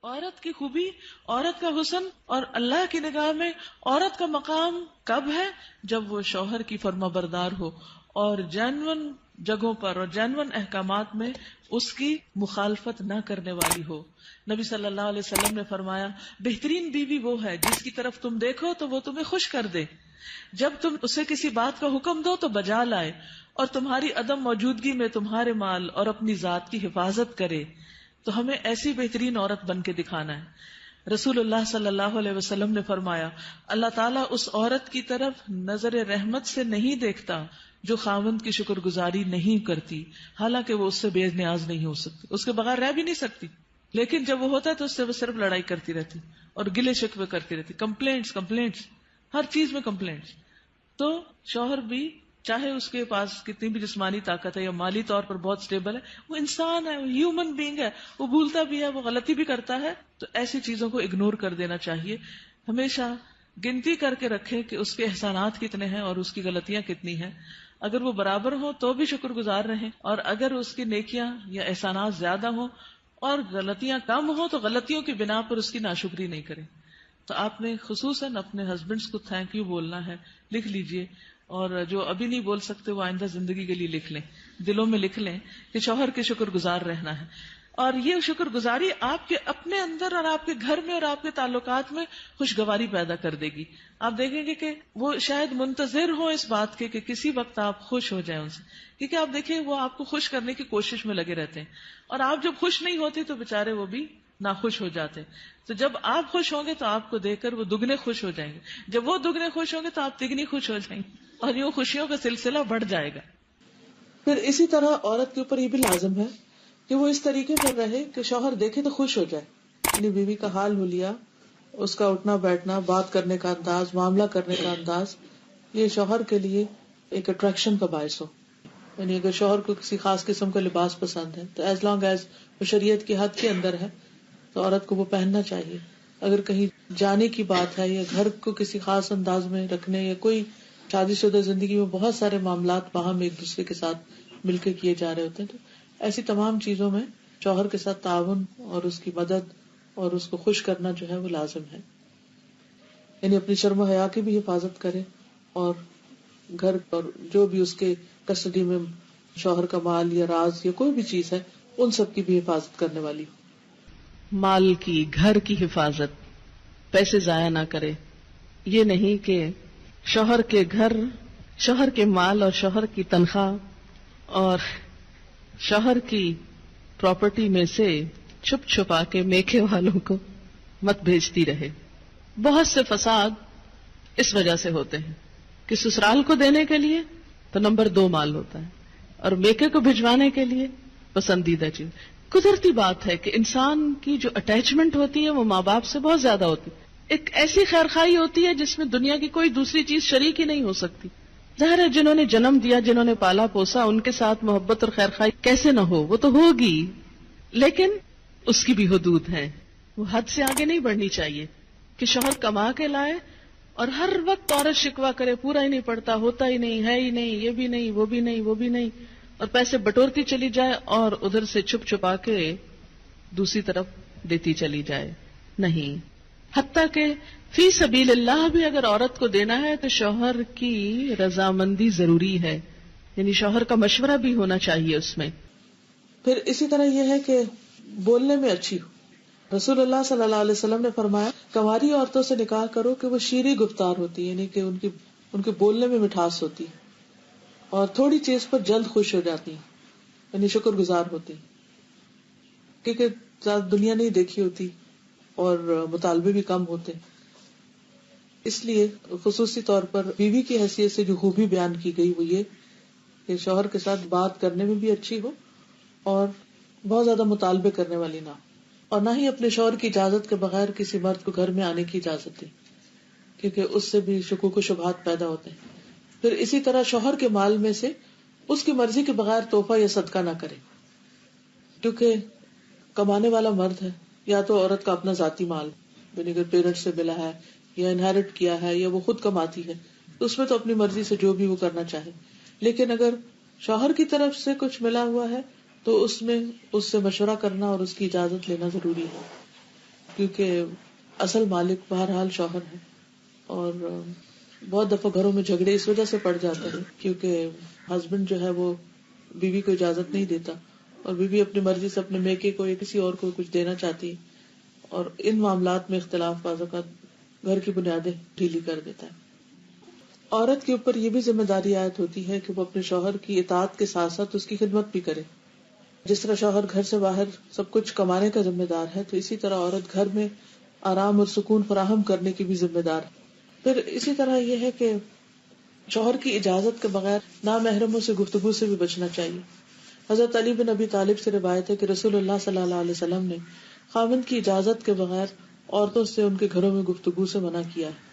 عورت کی خوبی، عورت کا حسن اور اللہ کی نگاہ میں عورت کا مقام کب ہے؟ جب وہ شوہر کی فرما بردار ہو اور جینون جگہوں پر اور جینون احکامات میں اس کی مخالفت نہ کرنے والی ہو۔ نبی صلی اللہ علیہ وسلم نے فرمایا، بہترین بیوی وہ ہے جس کی طرف تم دیکھو تو وہ تمہیں خوش کر دے، جب تم اسے کسی بات کا حکم دو تو بجا لائے، اور تمہاری عدم موجودگی میں تمہارے مال اور اپنی ذات کی حفاظت کرے۔ تو ہمیں ایسی بہترین عورت بن کے دکھانا ہے۔ رسول اللہ صلی اللہ علیہ وسلم نے فرمایا، اللہ تعالیٰ اس عورت کی طرف نظر رحمت سے نہیں دیکھتا جو خاوند کی شکر گزاری نہیں کرتی، حالانکہ وہ اس سے بے نیاز نہیں ہو سکتی، اس کے بغیر رہ بھی نہیں سکتی، لیکن جب وہ ہوتا ہے تو اس سے وہ صرف لڑائی کرتی رہتی اور گلے شکوے کرتی رہتی، کمپلینٹس، ہر چیز میں کمپلینٹس۔ تو شوہر بھی چاہے اس کے پاس کتنی بھی جسمانی طاقت ہے یا مالی طور پر بہت سٹیبل ہے، وہ انسان ہے، وہ ہیومن بینگ ہے، وہ بھولتا بھی ہے، وہ غلطی بھی کرتا ہے، تو ایسی چیزوں کو اگنور کر دینا چاہیے۔ ہمیشہ گنتی کر کے رکھیں کہ اس کے احسانات کتنے ہیں اور اس کی غلطیاں کتنی ہیں، اگر وہ برابر ہوں تو بھی شکر گزار رہیں، اور اگر اس کی نیکیاں یا احسانات زیادہ ہوں اور غلطیاں کم ہوں تو غلطیوں کی بنا پر اس کی ناشکری نہیں کریں۔ تو آپ نے خصوصاً اپنے ہسبینڈس کو تھینک یو بولنا ہے، لکھ لیجئے، اور جو ابھی نہیں بول سکتے وہ آئندہ زندگی کے لیے لکھ لیں، دلوں میں لکھ لیں کہ شوہر کے شکر گزار رہنا ہے۔ اور یہ شکر گزاری آپ کے اپنے اندر اور آپ کے گھر میں اور آپ کے تعلقات میں خوشگواری پیدا کر دے گی۔ آپ دیکھیں گے کہ وہ شاید منتظر ہوں اس بات کے کہ کسی وقت آپ خوش ہو جائیں ان سے، کیونکہ آپ دیکھیں وہ آپ کو خوش کرنے کی کوشش میں لگے رہتے ہیں، اور آپ جب خوش نہیں ہوتے تو بےچارے وہ بھی ناخوش ہو جاتے ہیں۔ تو جب آپ خوش ہوں گے تو آپ کو دیکھ کر وہ دگنے خوش ہو جائیں گے، جب وہ دگنے خوش ہوں گے تو آپ تگنی خوش ہو جائیں گے، اور یوں خوشیوں کا سلسلہ بڑھ جائے گا۔ پھر اسی طرح عورت کے اوپر یہ بھی لازم ہے کہ وہ اس طریقے پر رہے کہ شوہر دیکھے تو خوش ہو جائے، یعنی بیوی کا حال حلیہ، اس کا اٹھنا بیٹھنا، بات کرنے کا انداز، معاملہ کرنے کا انداز، یہ شوہر کے لیے ایک اٹریکشن کا باعث ہو۔ یعنی اگر شوہر کو کسی خاص قسم کا لباس پسند ہے تو ایز لانگ ایز وہ شریعت کی حد کے اندر ہے تو عورت کو وہ پہننا چاہیے۔ اگر کہیں جانے کی بات ہے یا گھر کو کسی خاص انداز میں رکھنے، یا کوئی شادی شدہ زندگی میں بہت سارے معاملات باہم ایک دوسرے کے ساتھ مل کے کیے جا رہے ہوتے ہیں، تو ایسی تمام چیزوں میں شوہر کے ساتھ تعاون اور اس کی مدد اور اس کو خوش کرنا جو ہے وہ لازم ہے۔ یعنی اپنی شرم و حیا کی بھی حفاظت کرے، اور گھر اور جو بھی اس کے کسٹڈی میں شوہر کا مال یا راز یا کوئی بھی چیز ہے ان سب کی بھی حفاظت کرنے والی ہو۔ مال کی، گھر کی حفاظت، پیسے ضائع نہ کرے۔ یہ نہیں کہ شوہر کے گھر، شوہر کے مال اور شوہر کی تنخواہ اور شوہر کی پراپرٹی میں سے چھپ چھپا کے میکے والوں کو مت بھیجتی رہے۔ بہت سے فساد اس وجہ سے ہوتے ہیں کہ سسرال کو دینے کے لیے تو نمبر 2 مال ہوتا ہے، اور میکے کو بھجوانے کے لیے پسندیدہ چیز۔ قدرتی بات ہے کہ انسان کی جو اٹیچمنٹ ہوتی ہے وہ ماں باپ سے بہت زیادہ ہوتی ہے، ایک ایسی خیرخوائی ہوتی ہے جس میں دنیا کی کوئی دوسری چیز شریک ہی نہیں ہو سکتی۔ ظاہر ہے جنہوں نے جنم دیا، جنہوں نے پالا پوسا، ان کے ساتھ محبت اور خیرخوائی کیسے نہ ہو، وہ تو ہوگی، لیکن اس کی بھی حدود ہیں، وہ حد سے آگے نہیں بڑھنی چاہیے کہ شوہر کما کے لائے اور ہر وقت عورت شکوہ کرے، پورا ہی نہیں پڑتا، ہوتا ہی نہیں، ہے ہی نہیں، یہ بھی نہیں، وہ بھی نہیں، وہ بھی نہیں، اور پیسے بٹورتی چلی جائے اور ادھر سے چھپ چھپا کے دوسری طرف دیتی چلی جائے۔ نہیں، حتیٰ کہ فی سبیل اللہ بھی اگر عورت کو دینا ہے تو شوہر کی رضامندی ضروری ہے، یعنی شوہر کا مشورہ بھی ہونا چاہیے اس میں۔ پھر اسی طرح یہ ہے کہ بولنے میں اچھی ہو۔ رسول اللہ صلی اللہ علیہ وسلم نے فرمایا، کنواری عورتوں سے نکاح کرو کہ وہ شیریں گفتار ہوتی، یعنی کہ ان کے بولنے میں مٹھاس ہوتی اور تھوڑی چیز پر جلد خوش ہو جاتی، یعنی شکر گزار ہوتی، کیونکہ زیادہ دنیا نہیں دیکھی ہوتی اور مطالبے بھی کم ہوتے۔ اس لیے خصوصی طور پر بیوی کی حیثیت سے جو خوبی بیان کی گئی وہ یہ کہ شوہر کے ساتھ بات کرنے میں بھی اچھی ہو اور بہت زیادہ مطالبے کرنے والی نہ ہو، اور نہ ہی اپنے شوہر کی اجازت کے بغیر کسی مرد کو گھر میں آنے کی اجازت دے، کیونکہ اس سے بھی شکوک و شبہات پیدا ہوتے ہیں۔ پھر اسی طرح شوہر کے مال میں سے اس کی مرضی کے بغیر تحفہ یا صدقہ نہ کرے، کیونکہ کمانے والا مرد ہے، یا تو عورت کا اپنا ذاتی مال، یعنی اگر پیرنٹ سے ملا ہے یا انہیرٹ کیا ہے یا وہ خود کماتی ہے تو اس میں تو اپنی مرضی سے جو بھی وہ کرنا چاہے، لیکن اگر شوہر کی طرف سے کچھ ملا ہوا ہے تو اس میں اس سے مشورہ کرنا اور اس کی اجازت لینا ضروری ہے۔ کیونکہ اصل مالک بہرحال شوہر ہے، اور بہت دفعہ گھروں میں جھگڑے اس وجہ سے پڑ جاتے ہیں کیونکہ ہسبینڈ جو ہے وہ بیوی کو اجازت نہیں دیتا، اور بیوی اپنی مرضی سے اپنے میکے کو یا کسی اور کو کچھ دینا چاہتی ہے، اور ان معاملات میں اختلاف بعض اوقات گھر کی بنیادیں ڈھیلی کر دیتا ہے۔ عورت کے اوپر یہ بھی ذمہ داری عائد ہوتی ہے کہ وہ اپنے شوہر کی اطاعت کے ساتھ ساتھ اس کی خدمت بھی کرے۔ جس طرح شوہر گھر سے باہر سب کچھ کمانے کا ذمہ دار ہے، تو اسی طرح عورت گھر میں آرام اور سکون فراہم کرنے کی بھی ذمہ دار ہے۔ پھر اسی طرح یہ ہے کہ شوہر کی اجازت کے بغیر نامحرموں سے گفتگو سے بھی بچنا چاہیے۔ حضرت علی بن ابی طالب سے روایت ہے کہ رسول اللہ صلی اللہ علیہ وسلم نے خاوند کی اجازت کے بغیر عورتوں سے ان کے گھروں میں گفتگو سے منع کیا ہے۔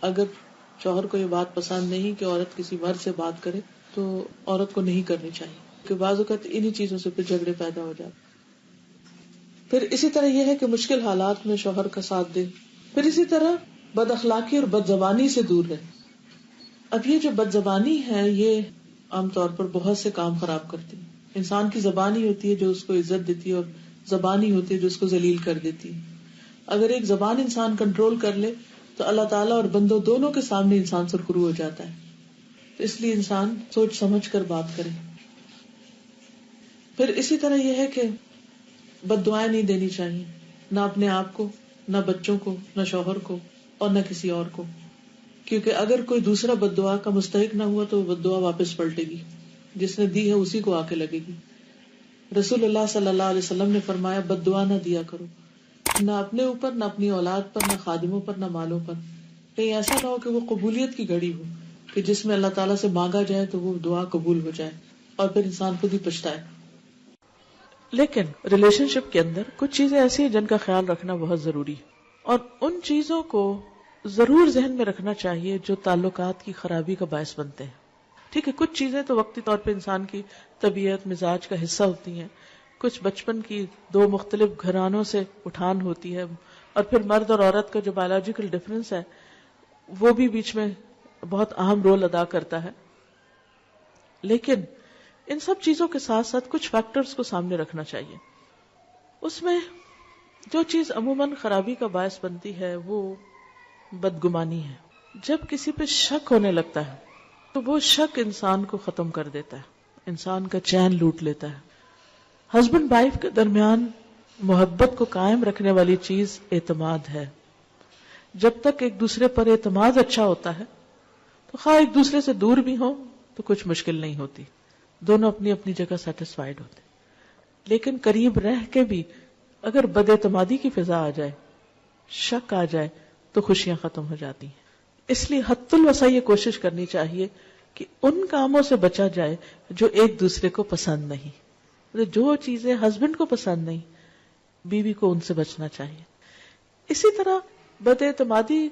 اگر شوہر کو یہ بات پسند نہیں کہ عورت کسی مرد سے بات کرے تو عورت کو نہیں کرنی چاہیے، کہ بعض اوقات انہی چیزوں سے پھر جھگڑے پیدا ہو جاتے۔ پھر اسی طرح یہ ہے کہ مشکل حالات میں شوہر کا ساتھ دے۔ پھر اسی طرح بد اخلاقی اور بد زبانی سے دور رہے۔ اب یہ جو بد زبانی ہے یہ عام طور پر بہت سے کام خراب کرتی ہے۔ انسان کی زبان ہی ہوتی ہے جو اس کو عزت دیتی ہے، اور زبان ہی ہوتی ہے جو اس کو ذلیل کر دیتی ہے۔ اگر ایک زبان انسان کنٹرول کر لے تو اللہ تعالیٰ اور بندوں دونوں کے سامنے انسان سرخرو ہو جاتا ہے۔ تو اس لیے انسان سوچ سمجھ کر بات کرے۔ پھر اسی طرح یہ ہے کہ بد دعائیں نہیں دینی چاہیے، نہ اپنے آپ کو، نہ بچوں کو، نہ شوہر کو، اور نہ کسی اور کو، کیونکہ اگر کوئی دوسرا بد دعا کا مستحق نہ ہوا تو وہ بد دعا واپس پلٹے گی، جس نے دی ہے اسی کو آ کے لگے گی۔ رسول اللہ صلی اللہ علیہ وسلم نے فرمایا بد دعا نہ دیا کرو، نہ اپنے اوپر، نہ اپنی اولاد پر، نہ خادموں پر، نہ مالوں پر۔ کہیں ایسا نہ ہو کہ وہ قبولیت کی گھڑی ہو کہ جس میں اللہ تعالیٰ سے مانگا جائے تو وہ دعا قبول ہو جائے اور پھر انسان خود ہی پچھتائے۔ لیکن ریلیشن شپ کے اندر کچھ چیزیں ایسی ہیں جن کا خیال رکھنا بہت ضروری ہے، اور ان چیزوں کو ضرور ذہن میں رکھنا چاہیے جو تعلقات کی خرابی کا باعث بنتے ہیں۔ ٹھیک ہے، کچھ چیزیں تو وقتی طور پہ انسان کی طبیعت مزاج کا حصہ ہوتی ہیں، کچھ بچپن کی دو مختلف گھرانوں سے اٹھان ہوتی ہے، اور پھر مرد اور عورت کا جو بایولوجیکل ڈفرینس ہے وہ بھی بیچ میں بہت اہم رول ادا کرتا ہے۔ لیکن ان سب چیزوں کے ساتھ ساتھ کچھ فیکٹرز کو سامنے رکھنا چاہیے۔ اس میں جو چیز عموماً خرابی کا باعث بنتی ہے وہ بدگمانی ہے۔ جب کسی پہ شک ہونے لگتا ہے تو وہ شک انسان کو ختم کر دیتا ہے، انسان کا چین لوٹ لیتا ہے۔ ہسبینڈ وائف کے درمیان محبت کو قائم رکھنے والی چیز اعتماد ہے۔ جب تک ایک دوسرے پر اعتماد اچھا ہوتا ہے تو خواہ ایک دوسرے سے دور بھی ہوں تو کچھ مشکل نہیں ہوتی، دونوں اپنی اپنی جگہ سیٹسفائیڈ ہوتے۔ لیکن قریب رہ کے بھی اگر بد اعتمادی کی فضا آ جائے، شک آ جائے تو خوشیاں ختم ہو جاتی ہیں۔ اس لیے حد الوسع یہ کوشش کرنی چاہیے کہ ان کاموں سے بچا جائے جو ایک دوسرے کو پسند نہیں۔ جو چیزیں ہسبینڈ کو پسند نہیں، بیوی کو ان سے بچنا چاہیے۔ اسی طرح بد اعتمادی،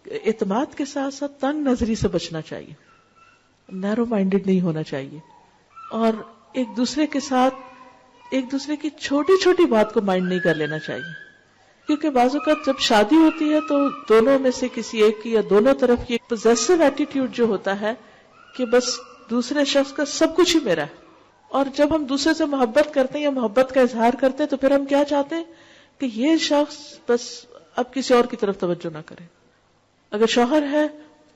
اعتماد کے ساتھ ساتھ تنگ نظری سے بچنا چاہیے، نیرو مائنڈڈ نہیں ہونا چاہیے، اور ایک دوسرے کے ساتھ ایک دوسرے کی چھوٹی چھوٹی بات کو مائنڈ نہیں کر لینا چاہیے، کیونکہ بعض اوقات جب شادی ہوتی ہے تو دونوں میں سے کسی ایک کی یا دونوں طرف کی پوزیسو ایٹیٹیوڈ جو ہوتا ہے کہ بس دوسرے شخص کا سب کچھ ہی میرا ہے، اور جب ہم دوسرے سے محبت کرتے ہیں یا محبت کا اظہار کرتے ہیں تو پھر ہم کیا چاہتے ہیں کہ یہ شخص بس اب کسی اور کی طرف توجہ نہ کرے۔ اگر شوہر ہے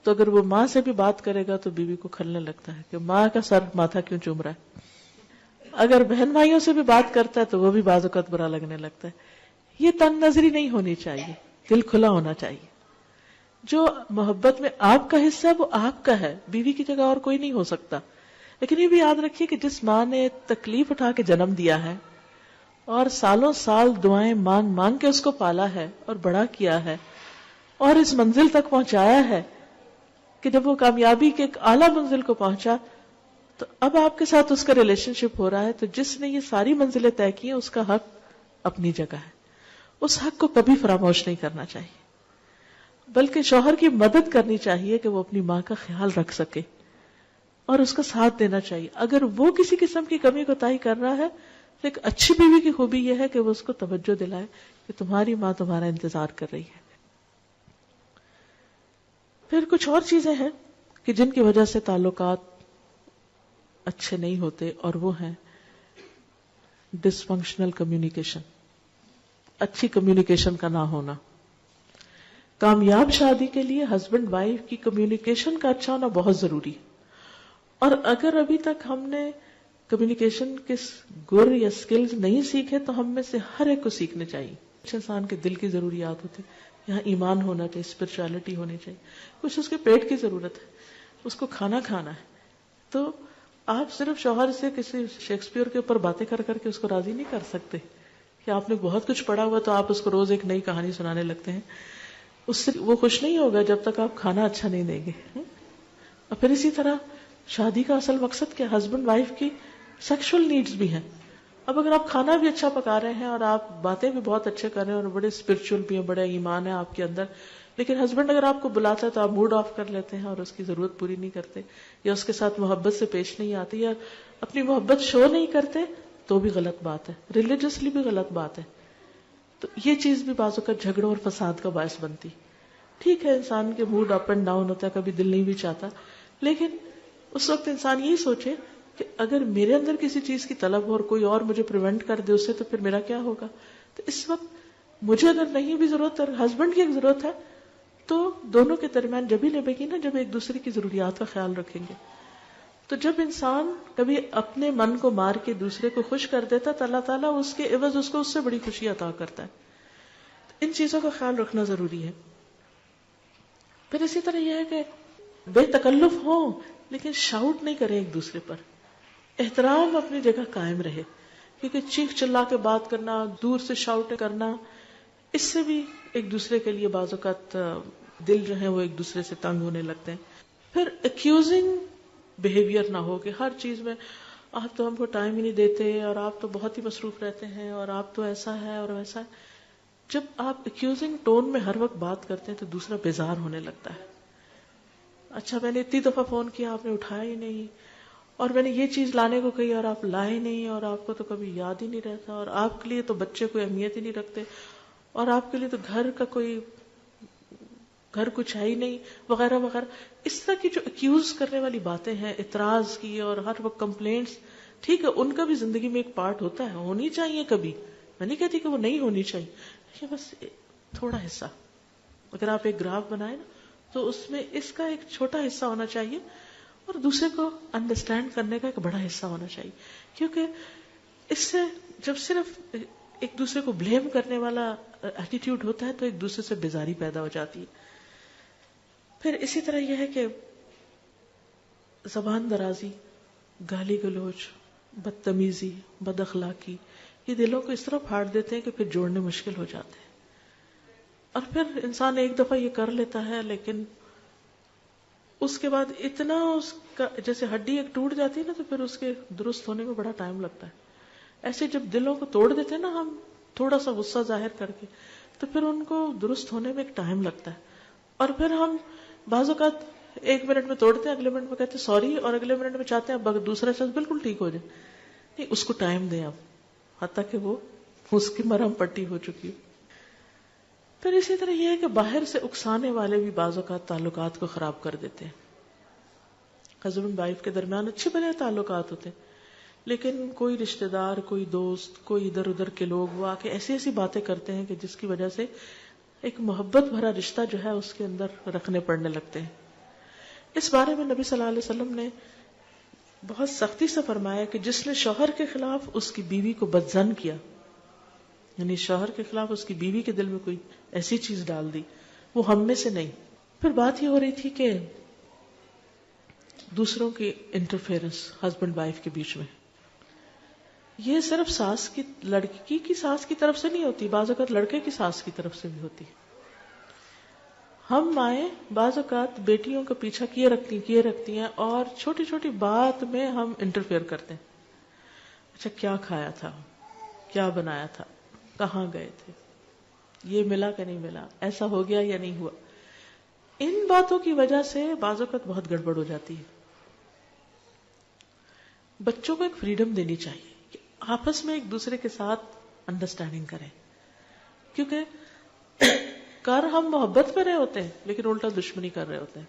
تو اگر وہ ماں سے بھی بات کرے گا تو بیوی کو کھلنے لگتا ہے کہ ماں کا سر ماتھا کیوں چوم رہا ہے۔ اگر بہن بھائیوں سے بھی بات کرتا ہے تو وہ بھی بعض اوقات برا لگنے لگتا ہے۔ یہ تنگ نظری نہیں ہونی چاہیے، دل کھلا ہونا چاہیے۔ جو محبت میں آپ کا حصہ ہے وہ آپ کا ہے، بیوی کی جگہ اور کوئی نہیں ہو سکتا۔ لیکن یہ بھی یاد رکھیے کہ جس ماں نے تکلیف اٹھا کے جنم دیا ہے اور سالوں سال دعائیں مانگ مانگ کے اس کو پالا ہے اور بڑا کیا ہے اور اس منزل تک پہنچایا ہے کہ جب وہ کامیابی کے ایک اعلیٰ منزل کو پہنچا تو اب آپ کے ساتھ اس کا ریلیشن شپ ہو رہا ہے، تو جس نے یہ ساری منزلیں طے کی ہیں اس کا حق اپنی جگہ ہے، اس حق کو کبھی فراموش نہیں کرنا چاہیے، بلکہ شوہر کی مدد کرنی چاہیے کہ وہ اپنی ماں کا خیال رکھ سکے اور اس کا ساتھ دینا چاہیے۔ اگر وہ کسی قسم کی کمی کوتاہی کر رہا ہے تو ایک اچھی بیوی کی خوبی یہ ہے کہ وہ اس کو توجہ دلائے کہ تمہاری ماں تمہارا انتظار کر رہی ہے۔ پھر کچھ اور چیزیں ہیں کہ جن کی وجہ سے تعلقات اچھے نہیں ہوتے، اور وہ ہیں ڈس فنکشنل کمیونیکیشن، اچھی کمیونیکیشن کا نہ ہونا. کامیاب شادی کے لیے ہسبینڈ وائف کی کمیونیکیشن کا اچھا ہونا بہت ضروری ہے. اور اگر ابھی تک ہم نے کمیونیکیشن کے گر یا سکلز نہیں سیکھے تو ہم میں سے ہر ایک کو سیکھنے چاہیے. کچھ انسان کے دل کی ضروریات ہوتی ہیں, یہاں ایمان ہونا چاہیے, اسپرچولیٹی ہونی چاہیے, کچھ اس کے پیٹ کی ضرورت ہے, اس کو کھانا کھانا ہے. تو آپ صرف شوہر سے کسی شیکسپیئر کے اوپر باتیں کر کر کے اس کو راضی نہیں کر سکتے کہ آپ نے بہت کچھ پڑھا ہوا تو آپ اس کو روز ایک نئی کہانی سنانے لگتے ہیں. اس سے وہ خوش نہیں ہوگا جب تک آپ کھانا اچھا نہیں دیں گے. اور پھر اسی طرح شادی کا اصل مقصد کیا؟ ہسبینڈ وائف کی سیکشل نیڈز بھی ہیں. اب اگر آپ کھانا بھی اچھا پکا رہے ہیں اور آپ باتیں بھی بہت اچھے کر رہے ہیں اور بڑے اسپرچل بھی ہیں, بڑے ایمان ہے آپ کے اندر, لیکن ہسبینڈ اگر آپ کو بلاتا ہے تو آپ موڈ آف کر لیتے ہیں اور اس کی ضرورت پوری نہیں کرتے, یا اس کے ساتھ محبت سے پیش نہیں آتی, یا اپنی محبت شو نہیں کرتے, تو بھی غلط بات ہے, ریلیجسلی بھی غلط بات ہے. تو یہ چیز بھی بعض اوقات جھگڑوں اور فساد کا باعث بنتی. ٹھیک ہے, انسان کے موڈ اپ اینڈ ڈاؤن ہوتا ہے, کبھی دل نہیں بھی چاہتا, لیکن اس وقت انسان یہی سوچے کہ اگر میرے اندر کسی چیز کی طلب ہو اور کوئی اور مجھے پریونٹ کر دے اس سے, تو پھر میرا کیا ہوگا؟ تو اس وقت مجھے اگر نہیں بھی ضرورت اور ہسبینڈ کی ایک ضرورت ہے تو دونوں کے درمیان جب ہی لگے گی نا, جب ایک دوسرے کی ضروریات کا خیال رکھیں گے. تو جب انسان کبھی اپنے من کو مار کے دوسرے کو خوش کر دیتا تو اللہ تعالیٰ اس کے عوض اس کو اس سے بڑی خوشی عطا کرتا ہے. ان چیزوں کا خیال رکھنا ضروری ہے. پھر اسی طرح یہ ہے کہ بے تکلف ہو لیکن شاؤٹ نہیں کریں ایک دوسرے پر. احترام اپنی جگہ قائم رہے, کیونکہ چیخ چلا کے بات کرنا, دور سے شاؤٹ کرنا, اس سے بھی ایک دوسرے کے لیے بعض اوقات دل جو ہے وہ ایک دوسرے سے تنگ ہونے لگتے ہیں. پھر ایکیوزنگ بیہیویئر نہ ہو کہ ہر چیز میں آپ تو ہم کو ٹائم ہی نہیں دیتے اور آپ تو بہت ہی مصروف رہتے ہیں اور آپ تو ایسا ہے اور ویسا ہے. جب آپ ایکیوزنگ ٹون میں ہر وقت بات کرتے ہیں تو دوسرا بیزار ہونے لگتا ہے. اچھا میں نے اتنی دفعہ فون کیا, آپ نے اٹھایا ہی نہیں, اور میں نے یہ چیز لانے کو کہی اور آپ لائے نہیں, اور آپ کو تو کبھی یاد ہی نہیں رہتا, اور آپ کے لیے تو بچے کوئی اہمیت ہی نہیں رکھتے, اور آپ کے لیے تو گھر کچھ ہے ہی نہیں, وغیرہ وغیرہ. اس طرح کی جو ایکیوز کرنے والی باتیں ہیں, اعتراض کی اور ہر وقت کمپلینٹس, ٹھیک ہے ان کا بھی زندگی میں ایک پارٹ ہوتا ہے, ہونی چاہیے کبھی, میں نہیں کہتی کہ وہ نہیں ہونی چاہیے, یہ بس تھوڑا حصہ. اگر آپ ایک گراف بنائیں نا تو اس میں اس کا ایک چھوٹا حصہ ہونا چاہیے اور دوسرے کو انڈرسٹینڈ کرنے کا ایک بڑا حصہ ہونا چاہیے. کیونکہ اس سے جب صرف ایک دوسرے کو بلیم کرنے والا ایٹیٹیوڈ ہوتا ہے تو ایک دوسرے سے بیزاری پیدا ہو جاتی ہے. پھر اسی طرح یہ ہے کہ زبان درازی, گالی گلوچ, بدتمیزی, بد اخلاقی, یہ دلوں کو اس طرح پھاڑ دیتے ہیں کہ پھر جوڑنے مشکل ہو جاتے ہیں. اور پھر انسان ایک دفعہ یہ کر لیتا ہے لیکن اس کے بعد اتنا اس کا جیسے ہڈی ایک ٹوٹ جاتی ہے نا تو پھر اس کے درست ہونے میں بڑا ٹائم لگتا ہے. ایسے جب دلوں کو توڑ دیتے ہیں نا ہم تھوڑا سا غصہ ظاہر کر کے, تو پھر ان کو درست ہونے میں ایک ٹائم لگتا ہے. اور پھر ہم بعض اوقات 1 منٹ میں توڑتے ہیں, اگلے منٹ میں کہتے ہیں سوری, اور اگلے منٹ میں چاہتے ہیں دوسرا شخص بالکل ٹھیک ہو جائے. نہیں, اس کو ٹائم دیں آپ, حتیٰ کہ وہ اس کی مرہم پٹی ہو چکی. پھر اسی طرح یہ ہے کہ باہر سے اکسانے والے بھی بعض اوقات تعلقات کو خراب کر دیتے ہیں. ہسبینڈ وائف کے درمیان اچھے بھلے تعلقات ہوتے ہیں, لیکن کوئی رشتہ دار, کوئی دوست, کوئی ادھر ادھر کے لوگ وہ آ کے ایسی ایسی باتیں کرتے ہیں کہ جس کی وجہ سے ایک محبت بھرا رشتہ جو ہے اس کے اندر رکھنے پڑنے لگتے ہیں. اس بارے میں نبی صلی اللہ علیہ وسلم نے بہت سختی سے فرمایا کہ جس نے شوہر کے خلاف اس کی بیوی کو بدظن کیا, یعنی شوہر کے خلاف اس کی بیوی کے دل میں کوئی ایسی چیز ڈال دی, وہ ہم میں سے نہیں. پھر بات یہ ہو رہی تھی کہ دوسروں کی انٹرفیئرنس ہسبینڈ وائف کے بیچ میں, یہ صرف ساس کی لڑکی کی ساس کی طرف سے نہیں ہوتی, بعض اوقات لڑکے کی ساس کی طرف سے بھی ہوتی. ہم مائیں بعض اوقات بیٹیوں کا پیچھا کیے رکھتی ہیں اور چھوٹی چھوٹی بات میں ہم انٹرفیئر کرتے ہیں. اچھا کیا کھایا تھا, کیا بنایا تھا, کہاں گئے تھے, یہ ملا کہ نہیں ملا, ایسا ہو گیا یا نہیں ہوا. ان باتوں کی وجہ سے بعض اوقات بہت گڑبڑ ہو جاتی ہے. بچوں کو ایک فریڈم دینی چاہیے کہ آپس میں ایک دوسرے کے ساتھ انڈرسٹینڈنگ کریں, کیونکہ کر ہم محبت کر رہے ہوتے ہیں لیکن الٹا دشمنی کر رہے ہوتے ہیں.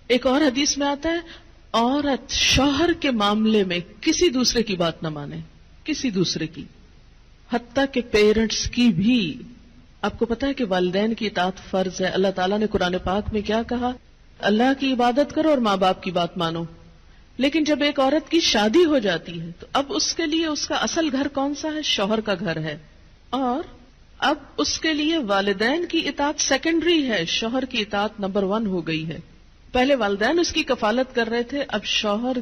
ایک اور حدیث میں آتا ہے, عورت شوہر کے معاملے میں کسی دوسرے کی بات نہ مانے, کسی دوسرے کی, حتیٰ کہ پیرنٹس کی بھی. آپ کو پتا ہے کہ والدین کی اطاعت فرض ہے. اللہ تعالیٰ نے قرآن پاک میں کیا کہا؟ اللہ کی عبادت کرو اور ماں باپ کی بات مانو. لیکن جب ایک عورت کی شادی ہو جاتی ہے تو اب اس کے لیے اس کا اصل گھر کون سا ہے؟ شوہر کا گھر ہے. اور اب اس کے لیے والدین کی اطاعت سیکنڈری ہے، شوہر کی اطاعت نمبر 1 ہو گئی ہے. پہلے والدین اس کی کفالت کر رہے تھے، اب شوہر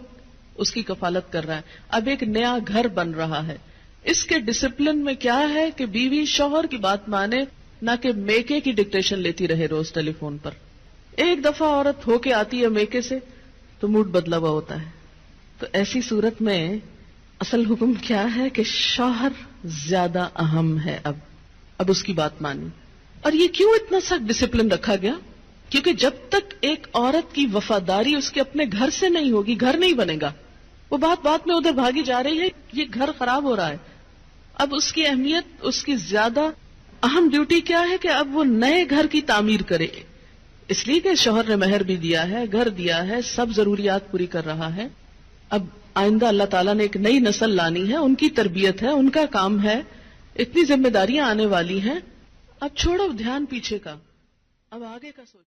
اس کی کفالت کر رہا ہے. اب ایک نیا گھر بن رہا ہے. اس کے ڈسپلن میں کیا ہے کہ بیوی شوہر کی بات مانے، نہ کہ میکے کی ڈکٹیشن لیتی رہے روز ٹیلی فون پر. ایک دفعہ عورت ہو کے آتی ہے میکے سے تو موڈ بدلا ہوا ہوتا ہے. تو ایسی صورت میں اصل حکم کیا ہے کہ شوہر زیادہ اہم ہے. اب اس کی بات مانی. اور یہ کیوں اتنا سخت ڈسپلن رکھا گیا؟ کیونکہ جب تک ایک عورت کی وفاداری اس کے اپنے گھر سے نہیں ہوگی، گھر نہیں بنے گا. وہ بات میں ادھر بھاگی جا رہی ہے، یہ گھر خراب ہو رہا ہے. اب اس کی اہمیت، اس کی زیادہ اہم ڈیوٹی کیا ہے کہ اب وہ نئے گھر کی تعمیر کرے. اس لیے کہ شوہر نے مہر بھی دیا ہے، گھر دیا ہے، سب ضروریات پوری کر رہا ہے. اب آئندہ اللہ تعالیٰ نے ایک نئی نسل لانی ہے، ان کی تربیت ہے، ان کا کام ہے، اتنی ذمہ داریاں آنے والی ہیں. اب چھوڑو دھیان پیچھے کا، اب آگے کا سوچو.